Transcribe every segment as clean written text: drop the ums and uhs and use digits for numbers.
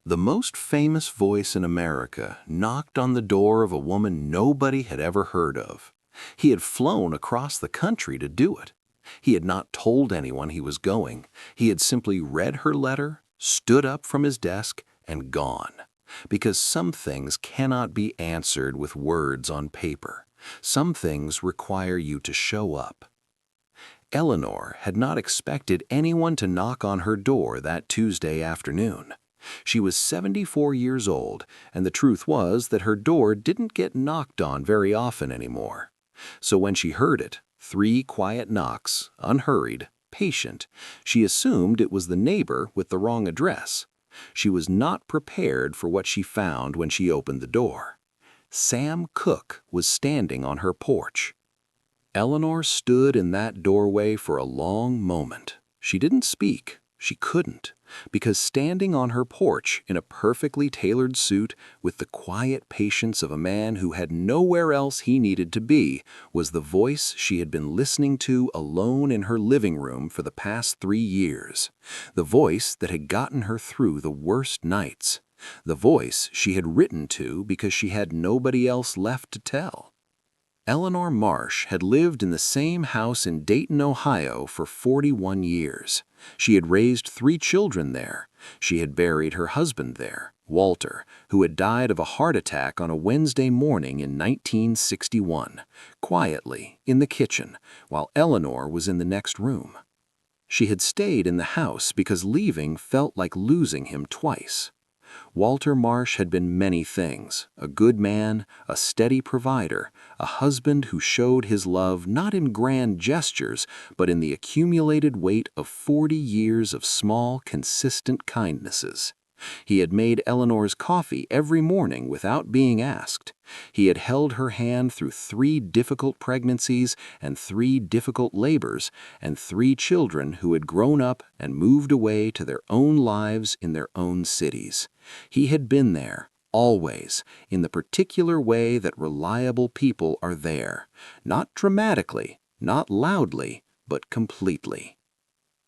The most famous voice in America knocked on the door of a woman nobody had ever heard of. He had flown across the country to do it. He had not told anyone he was going. He had simply read her letter, stood up from his desk, and gone. Because some things cannot be answered with words on paper. Some things require you to show up. Eleanor had not expected anyone to knock on her door that Tuesday afternoon. She was 74 years old, and the truth was that her door didn't get knocked on very often anymore. So when she heard it, 3 quiet knocks, unhurried, patient, she assumed it was the neighbor with the wrong address. She was not prepared for what she found when she opened the door. Sam Cooke was standing on her porch. Eleanor stood in that doorway for a long moment. She didn't speak. She couldn't, because standing on her porch in a perfectly tailored suit with the quiet patience of a man who had nowhere else he needed to be was the voice she had been listening to alone in her living room for the past 3 years, the voice that had gotten her through the worst nights, the voice she had written to because she had nobody else left to tell. Eleanor Marsh had lived in the same house in Dayton, Ohio for 41 years. She had raised 3 children there. She had buried her husband there, Walter, who had died of a heart attack on a Wednesday morning in 1961, quietly in the kitchen, while Eleanor was in the next room. She had stayed in the house because leaving felt like losing him twice. Walter Marsh had been many things: a good man, a steady provider, a husband who showed his love not in grand gestures, but in the accumulated weight of 40 years of small, consistent kindnesses. He had made Eleanor's coffee every morning without being asked. He had held her hand through 3 difficult pregnancies and 3 difficult labors, and 3 children who had grown up and moved away to their own lives in their own cities. He had been there, always, in the particular way that reliable people are there, not dramatically, not loudly, but completely.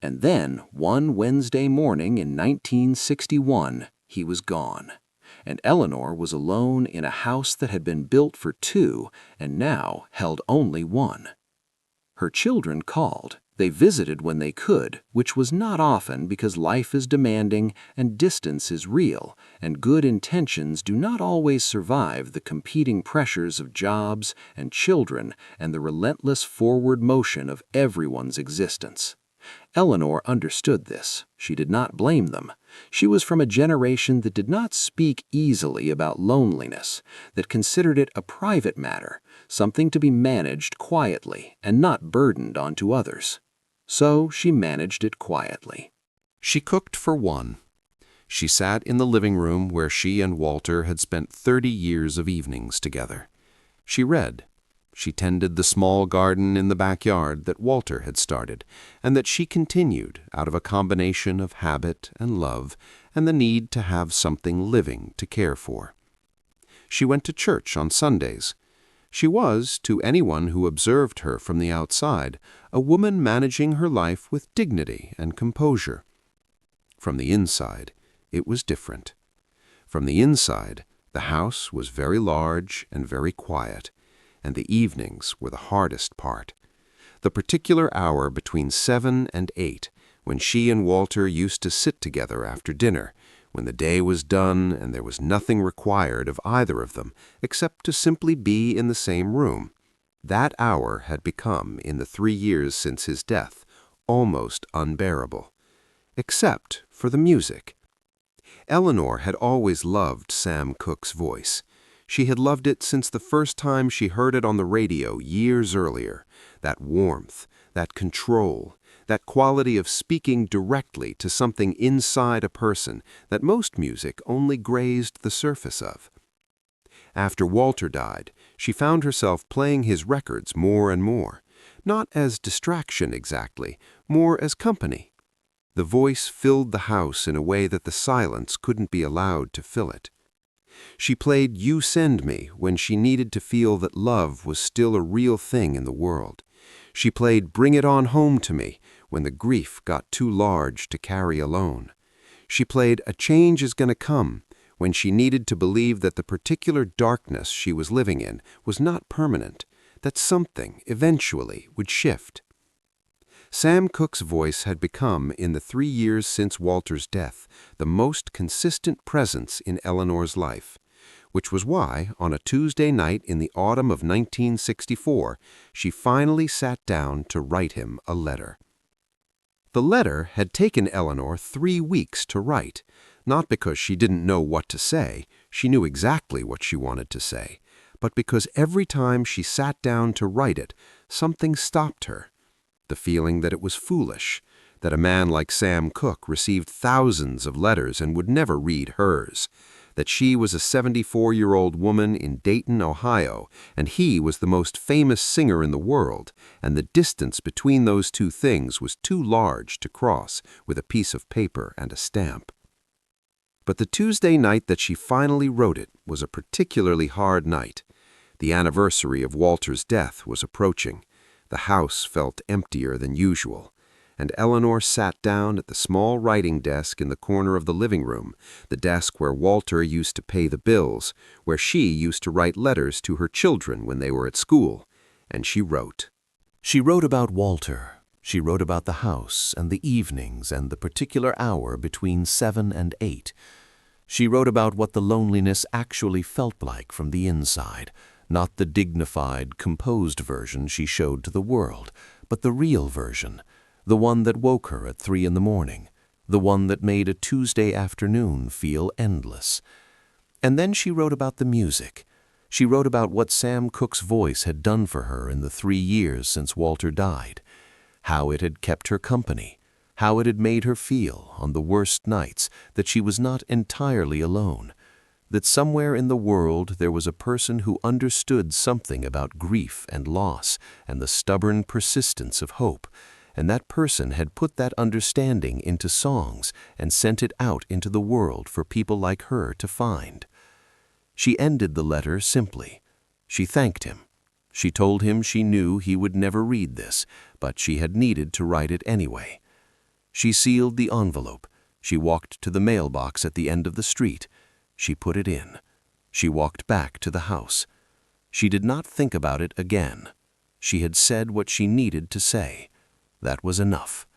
And then, one Wednesday morning in 1961, he was gone, and Eleanor was alone in a house that had been built for 2 and now held only 1. Her children called. They visited when they could, which was not often because life is demanding and distance is real, and good intentions do not always survive the competing pressures of jobs and children and the relentless forward motion of everyone's existence. Eleanor understood this. She did not blame them. She was from a generation that did not speak easily about loneliness, that considered it a private matter, something to be managed quietly and not burdened onto others. So she managed it quietly. She cooked for 1. She sat in the living room where she and Walter had spent 30 years of evenings together. She read. She tended the small garden in the backyard that Walter had started, and that she continued out of a combination of habit and love and the need to have something living to care for. She went to church on Sundays. She was, to anyone who observed her from the outside, a woman managing her life with dignity and composure. From the inside, it was different. From the inside, the house was very large and very quiet, and the evenings were the hardest part. The particular hour between 7 and 8, when she and Walter used to sit together after dinner, when the day was done and there was nothing required of either of them except to simply be in the same room. That hour had become, in the 3 years since his death, almost unbearable. Except for the music. Eleanor had always loved Sam Cooke's voice. She had loved it since the first time she heard it on the radio years earlier. That warmth, that control, that quality of speaking directly to something inside a person that most music only grazed the surface of. After Walter died, she found herself playing his records more and more, not as distraction exactly, more as company. The voice filled the house in a way that the silence couldn't be allowed to fill it. She played You Send Me when she needed to feel that love was still a real thing in the world. She played Bring It On Home to Me when the grief got too large to carry alone. She played "A Change Is Gonna Come" when she needed to believe that the particular darkness she was living in was not permanent, that something, eventually, would shift. Sam Cooke's voice had become, in the 3 years since Walter's death, the most consistent presence in Eleanor's life, which was why, on a Tuesday night in the autumn of 1964, she finally sat down to write him a letter. The letter had taken Eleanor 3 weeks to write, not because she didn't know what to say, she knew exactly what she wanted to say, but because every time she sat down to write it, something stopped her. The feeling that it was foolish, that a man like Sam Cooke received thousands of letters and would never read hers, that she was a 74-year-old woman in Dayton, Ohio, and he was the most famous singer in the world, and the distance between those two things was too large to cross with a piece of paper and a stamp. But the Tuesday night that she finally wrote it was a particularly hard night. The anniversary of Walter's death was approaching. The house felt emptier than usual, and Eleanor sat down at the small writing desk in the corner of the living room, the desk where Walter used to pay the bills, where she used to write letters to her children when they were at school, and she wrote. She wrote about Walter. She wrote about the house and the evenings and the particular hour between 7 and 8. She wrote about what the loneliness actually felt like from the inside, not the dignified, composed version she showed to the world, but the real version, the one that woke her at 3 in the morning, the one that made a Tuesday afternoon feel endless. And then she wrote about the music. She wrote about what Sam Cooke's voice had done for her in the 3 years since Walter died, how it had kept her company, how it had made her feel, on the worst nights, that she was not entirely alone, that somewhere in the world there was a person who understood something about grief and loss and the stubborn persistence of hope, and that person had put that understanding into songs and sent it out into the world for people like her to find. She ended the letter simply. She thanked him. She told him she knew he would never read this, but she had needed to write it anyway. She sealed the envelope. She walked to the mailbox at the end of the street. She put it in. She walked back to the house. She did not think about it again. She had said what she needed to say. That was enough.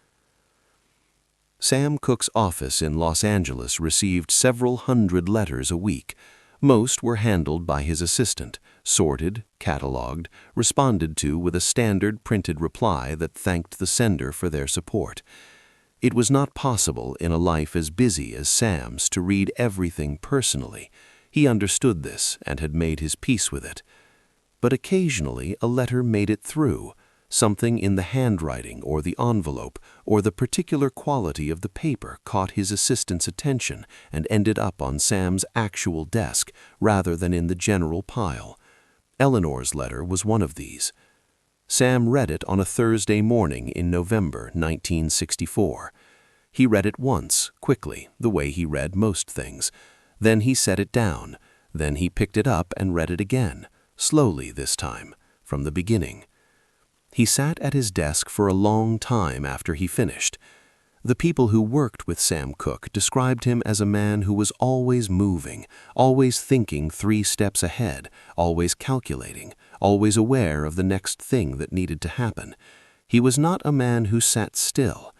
Sam Cooke's office in Los Angeles received several hundred letters a week. Most were handled by his assistant, sorted, cataloged, responded to with a standard printed reply that thanked the sender for their support. It was not possible in a life as busy as Sam's to read everything personally. He understood this and had made his peace with it. But occasionally a letter made it through. Something in the handwriting or the envelope or the particular quality of the paper caught his assistant's attention and ended up on Sam's actual desk rather than in the general pile. Eleanor's letter was one of these. Sam read it on a Thursday morning in November 1964. He read it once, quickly, the way he read most things. Then he set it down. Then he picked it up and read it again, slowly this time, from the beginning. He sat at his desk for a long time after he finished. The people who worked with Sam Cooke described him as a man who was always moving, always thinking 3 steps ahead, always calculating, always aware of the next thing that needed to happen. He was not a man who sat still,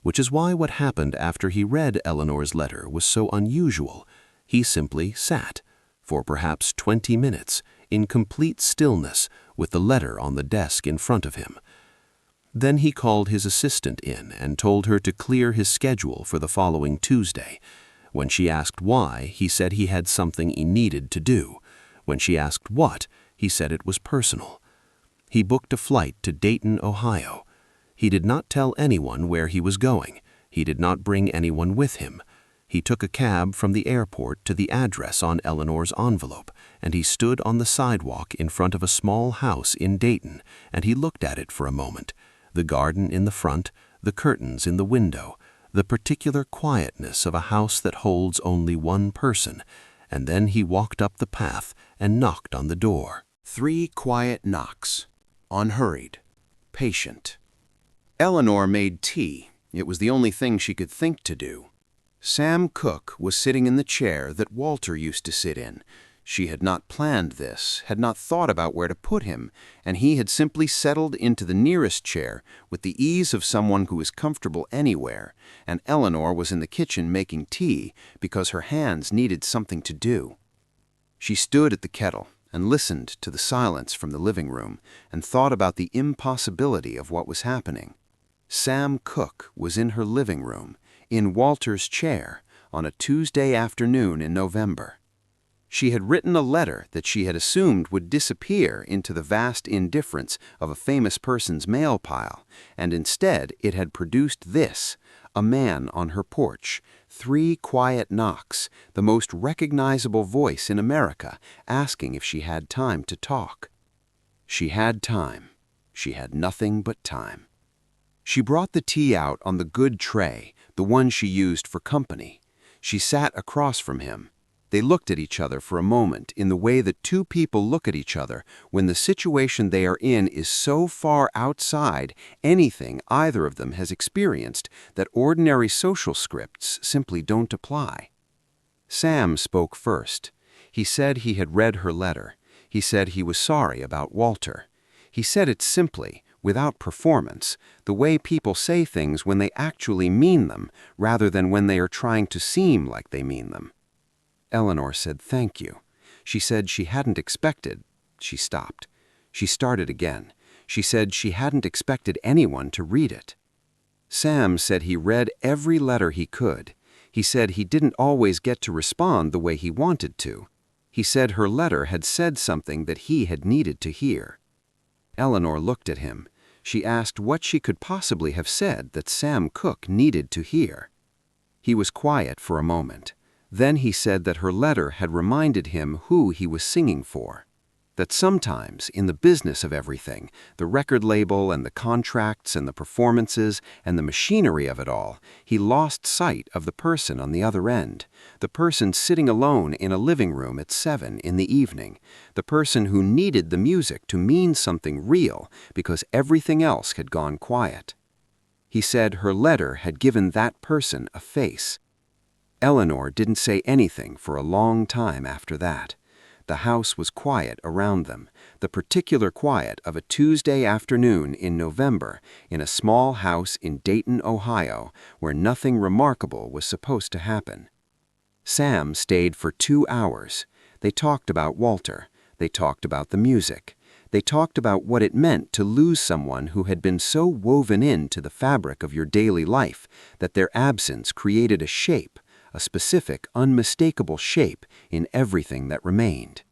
which is why what happened after he read Eleanor's letter was so unusual. He simply sat, for perhaps 20 minutes, in complete stillness, with the letter on the desk in front of him. Then he called his assistant in and told her to clear his schedule for the following Tuesday. When she asked why, he said he had something he needed to do. When she asked what, he said it was personal. He booked a flight to Dayton, Ohio. He did not tell anyone where he was going. He did not bring anyone with him. He took a cab from the airport to the address on Eleanor's envelope, and he stood on the sidewalk in front of a small house in Dayton, and he looked at it for a moment. The garden in the front, the curtains in the window, the particular quietness of a house that holds only one person, and then he walked up the path and knocked on the door. 3 quiet knocks, unhurried, patient. Eleanor made tea. It was the only thing she could think to do. Sam Cooke was sitting in the chair that Walter used to sit in. She had not planned this, had not thought about where to put him, and he had simply settled into the nearest chair with the ease of someone who is comfortable anywhere, and Eleanor was in the kitchen making tea because her hands needed something to do. She stood at the kettle and listened to the silence from the living room and thought about the impossibility of what was happening. Sam Cooke was in her living room, in Walter's chair, on a Tuesday afternoon in November. She had written a letter that she had assumed would disappear into the vast indifference of a famous person's mail pile, and instead it had produced this: a man on her porch, 3 quiet knocks, the most recognizable voice in America, asking if she had time to talk. She had time. She had nothing but time. She brought the tea out on the good tray, the one she used for company. She sat across from him. They looked at each other for a moment in the way that 2 people look at each other when the situation they are in is so far outside anything either of them has experienced that ordinary social scripts simply don't apply. Sam spoke first. He said he had read her letter. He said he was sorry about Walter. He said it simply, without performance, the way people say things when they actually mean them, rather than when they are trying to seem like they mean them. Eleanor said thank you. She said she hadn't expected. She stopped. She started again. She said she hadn't expected anyone to read it. Sam said he read every letter he could. He said he didn't always get to respond the way he wanted to. He said her letter had said something that he had needed to hear. Eleanor looked at him. She asked what she could possibly have said that Sam Cooke needed to hear. He was quiet for a moment. Then he said that her letter had reminded him who he was singing for. That sometimes, in the business of everything, the record label and the contracts and the performances and the machinery of it all, he lost sight of the person on the other end, the person sitting alone in a living room at 7 in the evening, the person who needed the music to mean something real because everything else had gone quiet. He said her letter had given that person a face. Eleanor didn't say anything for a long time after that. The house was quiet around them, the particular quiet of a Tuesday afternoon in November in a small house in Dayton, Ohio, where nothing remarkable was supposed to happen. Sam stayed for 2 hours. They talked about Walter. They talked about the music. They talked about what it meant to lose someone who had been so woven into the fabric of your daily life that their absence created a shape, a specific, unmistakable shape in everything that remained.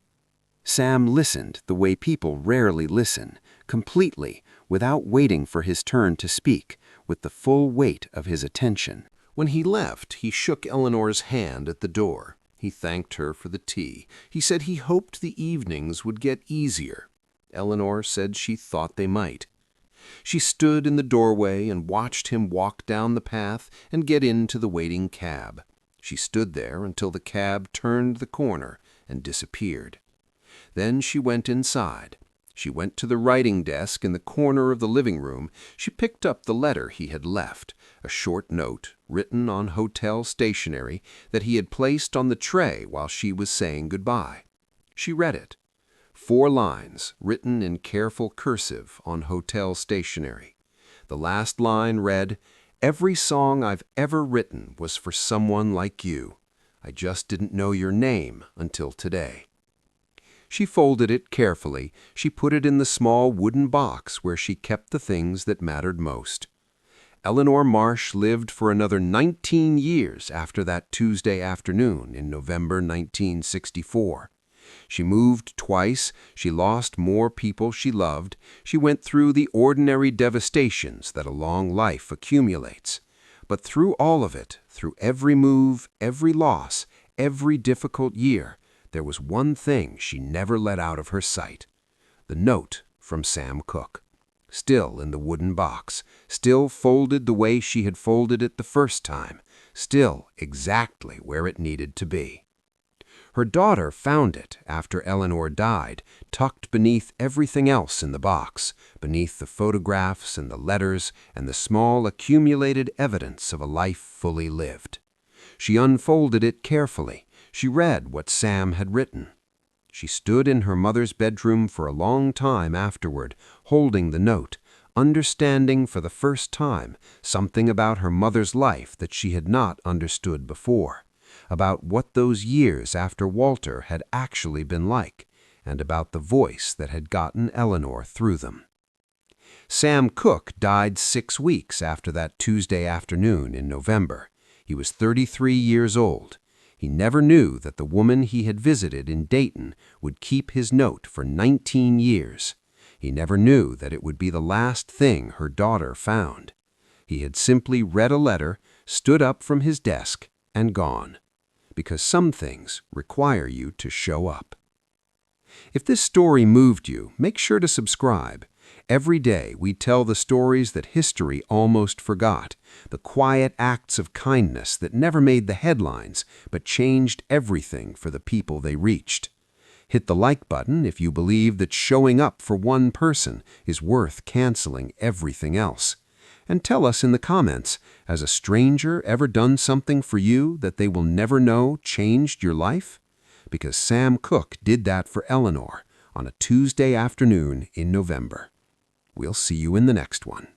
Sam listened the way people rarely listen, completely, without waiting for his turn to speak, with the full weight of his attention. When he left, he shook Eleanor's hand at the door. He thanked her for the tea. He said he hoped the evenings would get easier. Eleanor said she thought they might. She stood in the doorway and watched him walk down the path and get into the waiting cab. She stood there until the cab turned the corner and disappeared. Then she went inside. She went to the writing desk in the corner of the living room. She picked up the letter he had left, a short note written on hotel stationery that he had placed on the tray while she was saying goodbye. She read it. 4 lines written in careful cursive on hotel stationery. The last line read, "Every song I've ever written was for someone like you. I just didn't know your name until today." She folded it carefully. She put it in the small wooden box where she kept the things that mattered most. Eleanor Marsh lived for another 19 years after that Tuesday afternoon in November 1964. She moved twice, she lost more people she loved, she went through the ordinary devastations that a long life accumulates. But through all of it, through every move, every loss, every difficult year, there was one thing she never let out of her sight: the note from Sam Cooke. Still in the wooden box, still folded the way she had folded it the first time, still exactly where it needed to be. Her daughter found it after Eleanor died, tucked beneath everything else in the box, beneath the photographs and the letters and the small accumulated evidence of a life fully lived. She unfolded it carefully. She read what Sam had written. She stood in her mother's bedroom for a long time afterward, holding the note, understanding for the first time something about her mother's life that she had not understood before, about what those years after Walter had actually been like, and about the voice that had gotten Eleanor through them. Sam Cooke died 6 weeks after that Tuesday afternoon in November. He was 33 years old. He never knew that the woman he had visited in Dayton would keep his note for 19 years. He never knew that it would be the last thing her daughter found. He had simply read a letter, stood up from his desk, and gone. Because some things require you to show up. If this story moved you, make sure to subscribe. Every day we tell the stories that history almost forgot, the quiet acts of kindness that never made the headlines but changed everything for the people they reached. Hit the like button if you believe that showing up for one person is worth canceling everything else. And tell us in the comments, has a stranger ever done something for you that they will never know changed your life? Because Sam Cooke did that for Eleanor on a Tuesday afternoon in November. We'll see you in the next one.